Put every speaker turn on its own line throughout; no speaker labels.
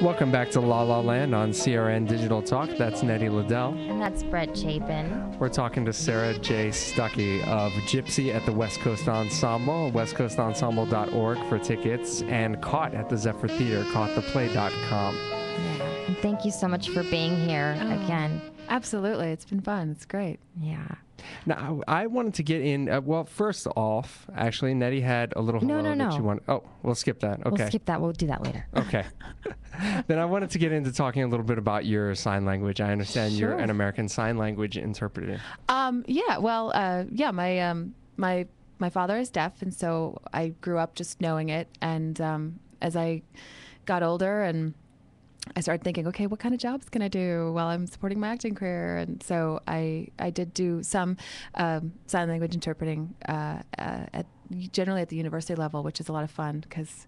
Welcome back to La La Land on CRN Digital Talk. That's Nettie Liddell.
And that's Brett Chapin.
We're talking to Sarah J. Stuckey of Gypsy at the West Coast Ensemble, westcoastensemble.org for tickets, and Caught at the Zephyr Theater, caughttheplay.com.
Yeah. And thank you so much for being here again.
Absolutely. It's been fun. It's great.
Yeah.
Now, I wanted to get in, well, first off, actually, Nettie had a little hello that you wanted. Oh, we'll skip that. Okay.
We'll skip that. We'll do that later.
Okay. Then I wanted to get into talking a little bit about your sign language. I understand you're an American Sign Language interpreter.
Yeah. Well, my father is deaf, and so I grew up just knowing it. And as I got older and I started thinking, okay, what kind of jobs can I do while I'm supporting my acting career? And so I did do some sign language interpreting generally at the university level, which is a lot of fun because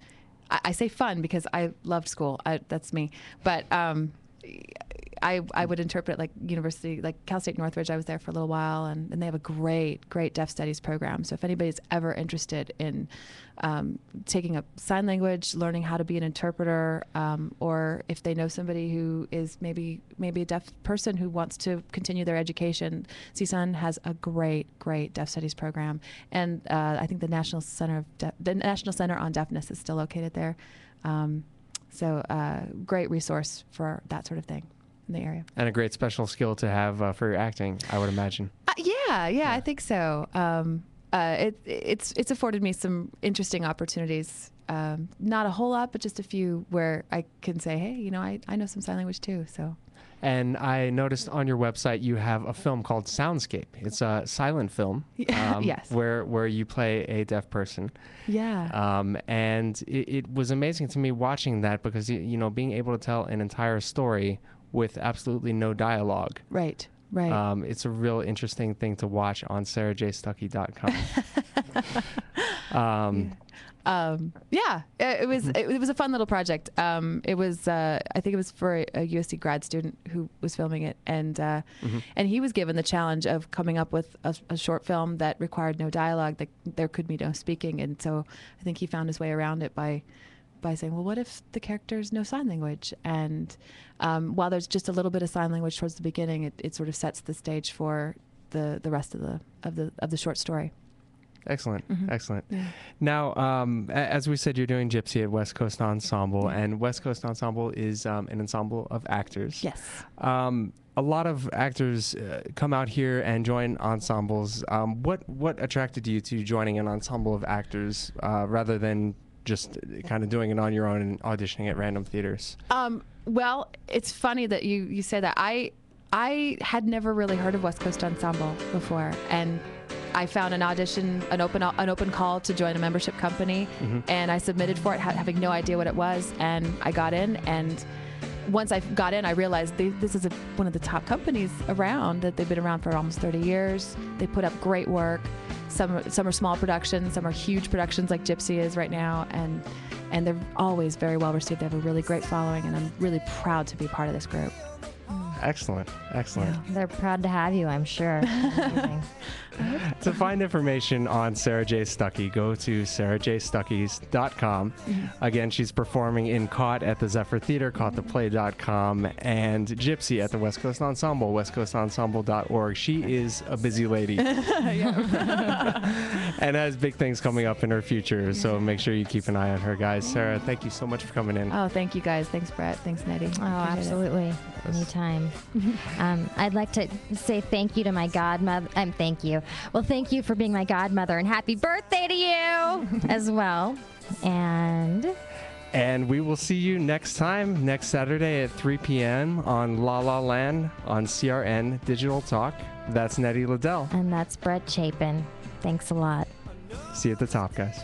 I say fun because I loved school. That's me. But I would interpret like university, like Cal State Northridge. I was there for a little while, and they have a great deaf studies program. So if anybody's ever interested in taking up sign language, learning how to be an interpreter, or if they know somebody who is maybe a deaf person who wants to continue their education, CSUN has a great deaf studies program, and I think the National Center on Deafness is still located there. So great resource for that sort of thing in the area. And
a great special skill to have for your acting, I would imagine.
Yeah, I think so. It's afforded me some interesting opportunities. Not a whole lot, but just a few where I can say, hey, I know some sign language too. So.
And I noticed on your website you have a film called Soundscape. It's a silent film.
Yes.
Where you play a deaf person.
Yeah.
And it was amazing to me watching that because being able to tell an entire story with absolutely no dialogue.
Right.
It's a real interesting thing to watch on sarahjstuckey.com.
It was a fun little project. It was I think it was for a USC grad student who was filming it, and he was given the challenge of coming up with a short film that required no dialogue, that there could be no speaking, and so I think he found his way around it by saying, well, what if the characters know sign language? And while there's just a little bit of sign language towards the beginning, it sort of sets the stage for the rest of the short story.
Excellent.
Yeah.
Now, as we said, you're doing Gypsy at West Coast Ensemble, and West Coast Ensemble is an ensemble of actors.
Yes.
A lot of actors come out here and join ensembles. What attracted you to joining an ensemble of actors rather than just kind of doing it on your own and auditioning at random theaters?
Well, it's funny that you say that. I had never really heard of West Coast Ensemble before, and I found an audition, an open call to join a membership company, and I submitted for it, having no idea what it was, and I got in. And once I got in, I realized this is one of the top companies around. That they've been around for almost 30 years. They put up great work. Some are small productions, some are huge productions like Gypsy is right now, and they're always very well received. They have a really great following, and I'm really proud to be part of this group.
Excellent.
Yeah, they're proud to have you, I'm sure.
To find information on Sarah J. Stuckey, go to sarahjstuckeys.com. Again, she's performing in Caught at the Zephyr Theater, caughttheplay.com, and Gypsy at the West Coast Ensemble, westcoastensemble.org. She is a busy lady. And has big things coming up in her future, so make sure you keep an eye on her, guys. Sarah, thank you so much for coming in.
Oh, thank you, guys. Thanks, Brett. Thanks, Nettie.
Oh, absolutely. Anytime. I'd like to say thank you to my godmother. Thank you. Well, thank you for being my godmother, and happy birthday to you as well. And
we will see you next time, next Saturday at 3 p.m. on La La Land on CRN Digital Talk. That's Nettie Liddell.
And that's Brett Chapin. Thanks a lot.
See you at the top, guys.